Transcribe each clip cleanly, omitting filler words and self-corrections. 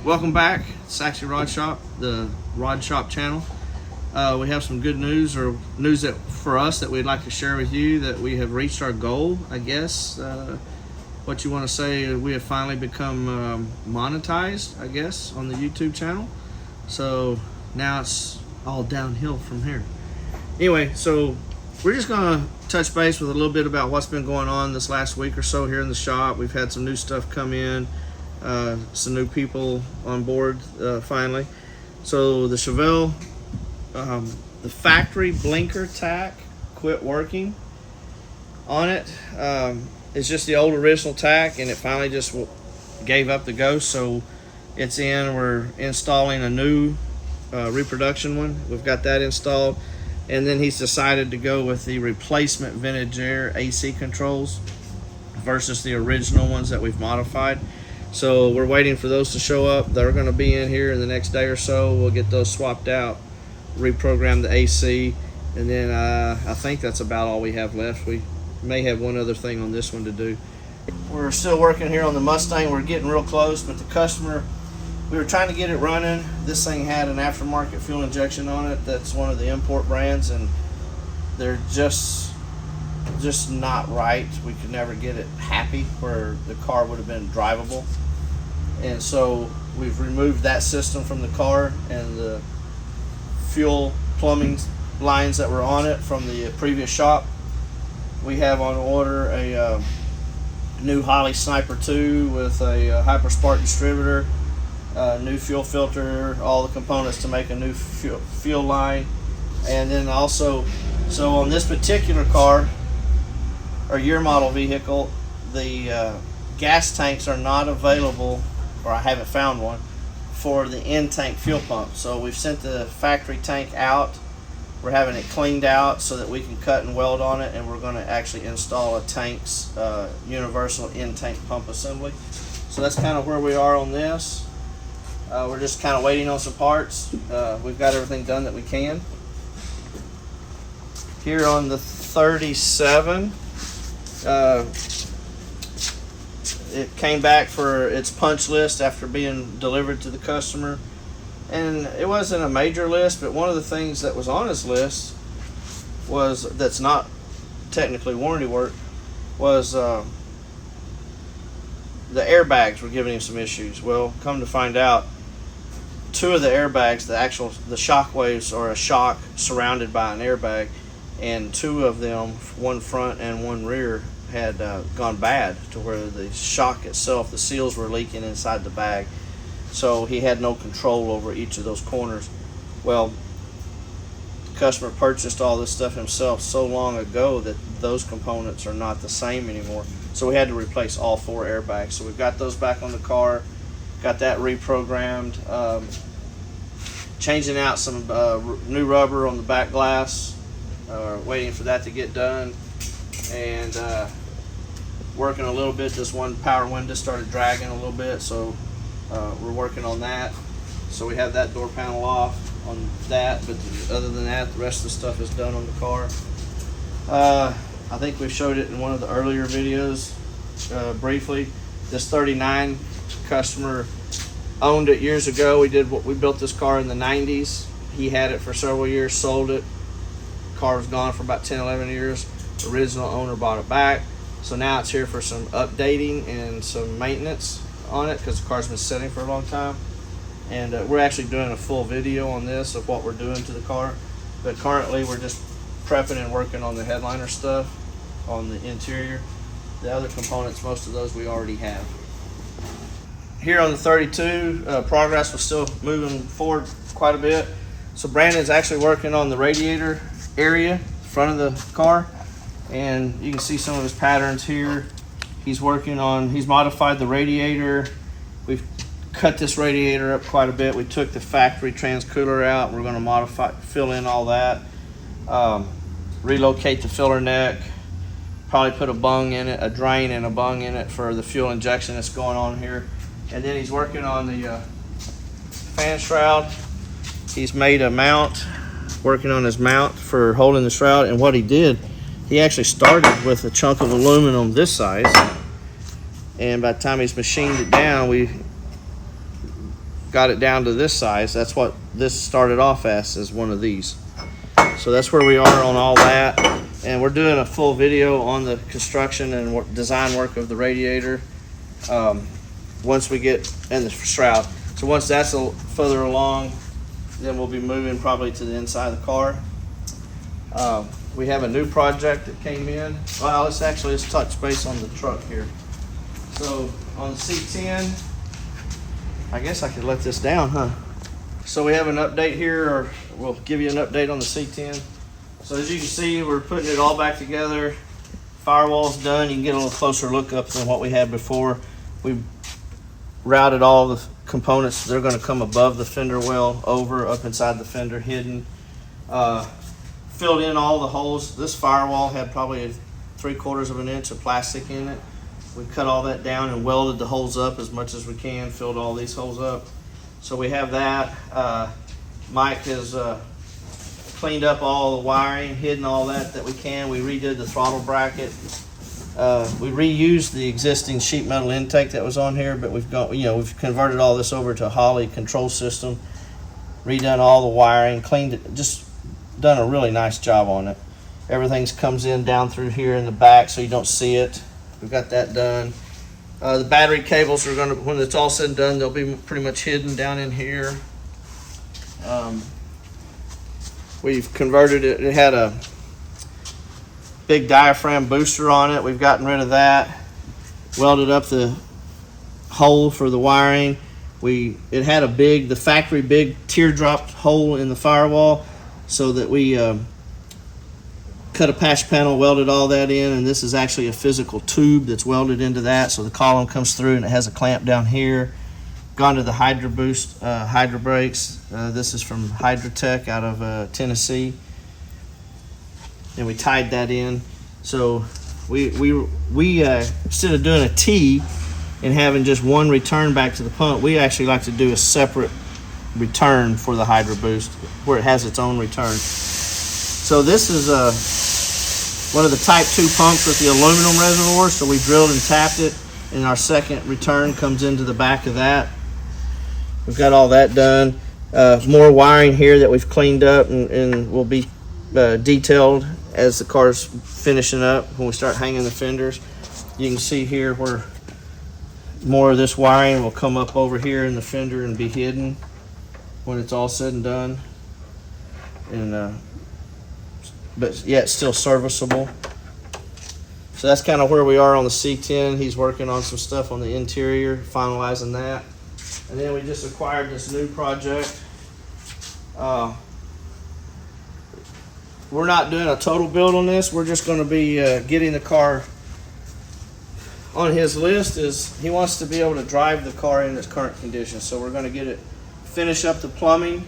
welcome back. It's actually Rod Shop, the Rod Shop channel. We have some good news, or news that for us that we'd like to share with you, that we have reached our goal, I guess. What you want to say, we have finally become monetized, I guess, on the YouTube channel. So now it's all downhill from here. Anyway, so we're just going to touch base with a little bit about what's been going on this last week or so here in the shop. We've had some new stuff come in, some new people on board finally. So the Chevelle, the factory blinker tack quit working on it. It's just the old original tack, and it finally just gave up the ghost. So it's in. We're installing a new reproduction one. We've got that installed. And then he's decided to go with the replacement vintage air AC controls versus the original ones that we've modified. So we're waiting for those to show up. They're going to be in here in the next day or so. We'll get those swapped out, reprogram the AC, and then I think that's about all we have left. We may have one other thing on this one to do. We're still working here on the Mustang. We're getting real close, but the customer, we were trying to get it running. This thing had an aftermarket fuel injection on it. That's one of the import brands, and they're just not right. We could never get it happy where the car would have been drivable. And so we've removed that system from the car, and the fuel plumbing lines that were on it from the previous shop. We have on order a new Holley Sniper 2 with a Hyperspark distributor, new fuel filter, all the components to make a new fuel line. And then also, so on this particular car, or year model vehicle, the gas tanks are not available, or I haven't found one, for the in-tank fuel pump. So we've sent the factory tank out. We're having it cleaned out so that we can cut and weld on it, and we're going to actually install a tank's universal in-tank pump assembly. So that's kind of where we are on this. We're just kind of waiting on some parts. We've got everything done that we can. Here on the 37, it came back for its punch list after being delivered to the customer. And it wasn't a major list, but one of the things that was on his list was, that's not technically warranty work, was the airbags were giving him some issues. Well, come to find out, two of the airbags, the shock waves are a shock surrounded by an airbag, and two of them, one front and one rear, had gone bad to where the shock itself, the seals were leaking inside the bag. So he had no control over each of those corners. Well, the customer purchased all this stuff himself so long ago that those components are not the same anymore. So we had to replace all four airbags. So we've got those back on the car, got that reprogrammed, changing out some new rubber on the back glass, waiting for that to get done, and working a little bit. This one power window started dragging a little bit, so we're working on that. So we have that door panel off on that, but other than that, the rest of the stuff is done on the car. I think we showed it in one of the earlier videos briefly. This 39 customer owned it years ago. We built this car in the 90s. He had it for several years, sold it. Car was gone for about 10-11 years. The original owner bought it back. So now it's here for some updating and some maintenance on it, because the car's been sitting for a long time. And we're actually doing a full video on this of what we're doing to the car, but currently we're just prepping and working on the headliner stuff on the interior. The other components, most of those we already have. Here on the 32, progress was still moving forward quite a bit. So Brandon's actually working on the radiator area, front of the car, and you can see some of his patterns here. He's modified the radiator. We've cut this radiator up quite a bit. We took the factory transcooler out. We're going to fill in all that, relocate the filler neck, probably put a bung in it, a drain and a bung in it for the fuel injection that's going on here. And then he's working on the fan shroud. He's made a mount, working on his mount for holding the shroud. And what he did, he actually started with a chunk of aluminum this size, and by the time he's machined it down, we got it down to this size. That's what this started off as one of these. So that's where we are on all that. And we're doing a full video on the construction and design work of the radiator once we get in the shroud. So once that's further along, then we'll be moving probably to the inside of the car. We have a new project that came in. Well, let's touch base on the truck here. So on the C10, I guess I could let this down, huh? So we have an update here, or we'll give you an update on the C10. So as you can see, we're putting it all back together. Firewall's done. You can get a little closer look up than what we had before. We routed all the components. They're going to come above the fender well, up inside the fender, hidden. Filled in all the holes. This firewall had probably 3/4 of an inch of plastic in it. We cut all that down and welded the holes up as much as we can, filled all these holes up. So we have that. Mike has cleaned up all the wiring, hidden all that we can. We redid the throttle bracket. We reused the existing sheet metal intake that was on here, but we've converted all this over to a Holley control system, redone all the wiring, cleaned it, just done a really nice job on it. Everything comes in down through here in the back so you don't see it. We've got that done. The battery cables are going to, when it's all said and done, they'll be pretty much hidden down in here. We've converted it. It had a big diaphragm booster on it. We've gotten rid of that. Welded up the hole for the wiring. It had the factory big teardrop hole in the firewall, so that we cut a patch panel, welded all that in, and this is actually a physical tube that's welded into that, so the column comes through and it has a clamp down here. Gone to the Hydro Boost Hydro brakes. This is from Hydrotech out of Tennessee, and we tied that in. So we instead of doing a T and having just one return back to the pump, we actually like to do a separate return for the Hydro Boost where it has its own return. So this is one of the Type 2 pumps with the aluminum reservoir, so we drilled and tapped it, and our second return comes into the back of that. We've got all that done. More wiring here that we've cleaned up and will be detailed as the car's finishing up when we start hanging the fenders. You can see here where more of this wiring will come up over here in the fender and be hidden when it's all said and done. And but yet still serviceable. So that's kind of where we are on the C10. He's working on some stuff on the interior, finalizing that. And then we just acquired this new project. We're not doing a total build on this. We're just going to be getting the car. On his list is he wants to be able to drive the car in its current condition. So we're going to finish up the plumbing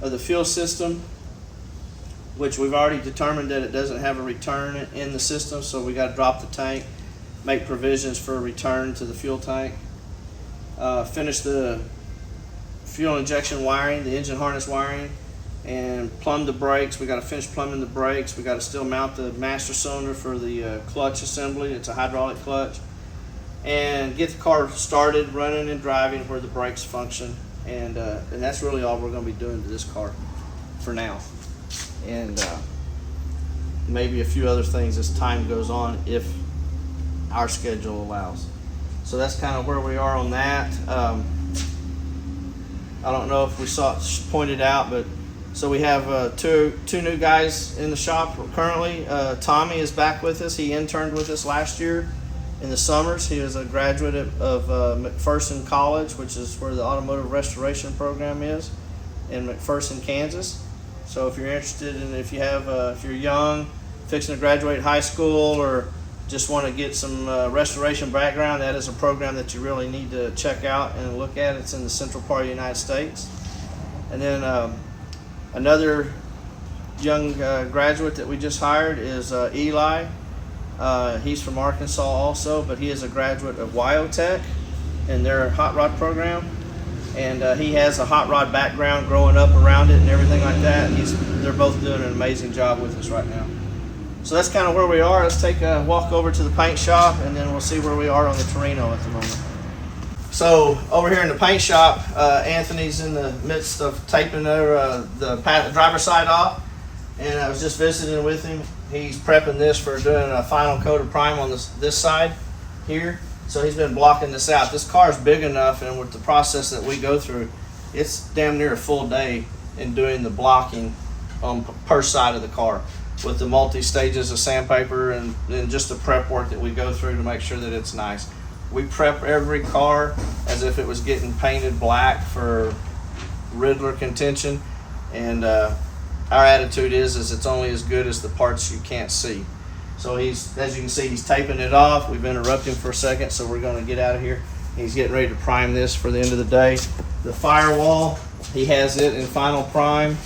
of the fuel system, which we've already determined that it doesn't have a return in the system, so we got to drop the tank, make provisions for a return to the fuel tank. Finish the fuel injection wiring, the engine harness wiring, and plumb the brakes. We got to finish plumbing the brakes. We got to still mount the master cylinder for the clutch assembly. It's a hydraulic clutch, and get the car started running and driving where the brakes function. And that's really all we're going to be doing to this car for now. And maybe a few other things as time goes on if our schedule allows. So that's kind of where we are on that. I don't know if we saw it pointed out, but so we have two new guys in the shop currently. Tommy is back with us. He interned with us last year in the summers. He was a graduate of McPherson College, which is where the automotive restoration program is in McPherson, Kansas. So if you're interested in, if you're young, fixing to graduate high school, or just want to get some restoration background, that is a program that you really need to check out and look at. It's in the central part of the United States. And then another young graduate that we just hired is Eli. He's from Arkansas also, but he is a graduate of Wyotech in their hot rod program. And he has a hot rod background growing up around it and everything like that. And they're both doing an amazing job with us right now. So that's kind of where we are. Let's take a walk over to the paint shop, and then we'll see where we are on the Torino at the moment. So over here in the paint shop, Anthony's in the midst of taping the driver's side off, and I was just visiting with him. He's prepping this for doing a final coat of prime on this side here. So he's been blocking this out. This car is big enough, and with the process that we go through, it's damn near a full day in doing the blocking per side of the car, with the multi-stages of sandpaper and just the prep work that we go through to make sure that it's nice. We prep every car as if it was getting painted black for Riddler contention, and our attitude is it's only as good as the parts you can't see. So as you can see, he's taping it off. We've interrupted him for a second, so we're going to get out of here. He's getting ready to prime this for the end of the day. The firewall, he has it in final prime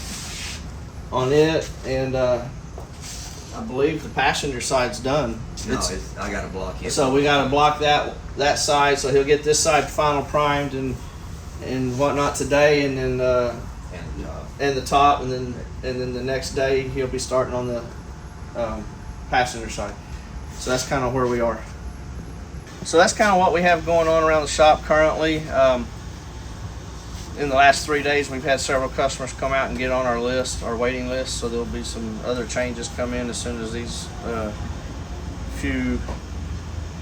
on it, and I believe the passenger side's done. No, I got to block it. So we got to block that side, so he'll get this side final primed and whatnot today, and then and the top, and then the next day he'll be starting on the passenger side. So that's kind of where we are. So that's kind of what we have going on around the shop currently. In the last 3 days, we've had several customers come out and get on our list, our waiting list. So there'll be some other changes come in as soon as these few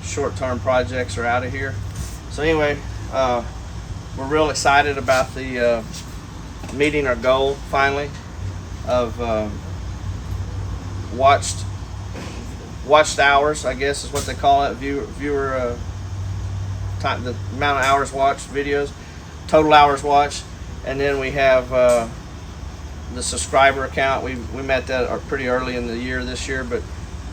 short-term projects are out of here. So anyway, we're real excited about the meeting our goal finally of watched hours, I guess is what they call it, viewer time, the amount of hours watched videos, total hours watched, and then we have the subscriber count. We met that pretty early in the year this year, but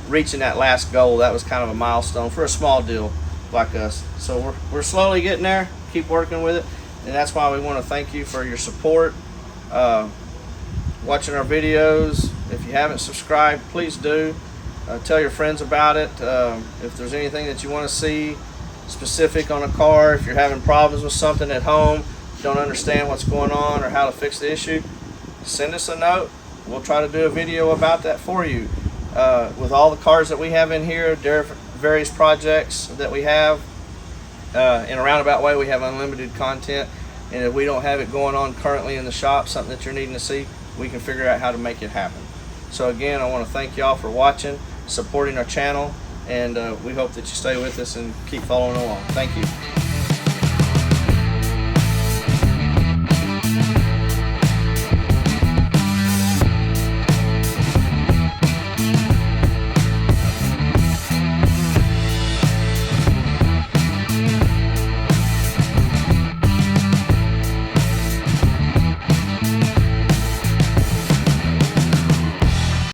reaching that last goal, that was kind of a milestone for a small deal like us. So we're slowly getting there, keep working with it, and that's why we want to thank you for your support, watching our videos. If you haven't subscribed, please do. Tell your friends about it. If there's anything that you want to see specific on a car, if you're having problems with something at home, don't understand what's going on or how to fix the issue, send us a note. We'll try to do a video about that for you. With all the cars that we have in here, various projects that we have, in a roundabout way, we have unlimited content, and if we don't have it going on currently in the shop, something that you're needing to see, we can figure out how to make it happen. So again, I want to thank y'all for watching, supporting our channel, and we hope that you stay with us and keep following along. Thank you.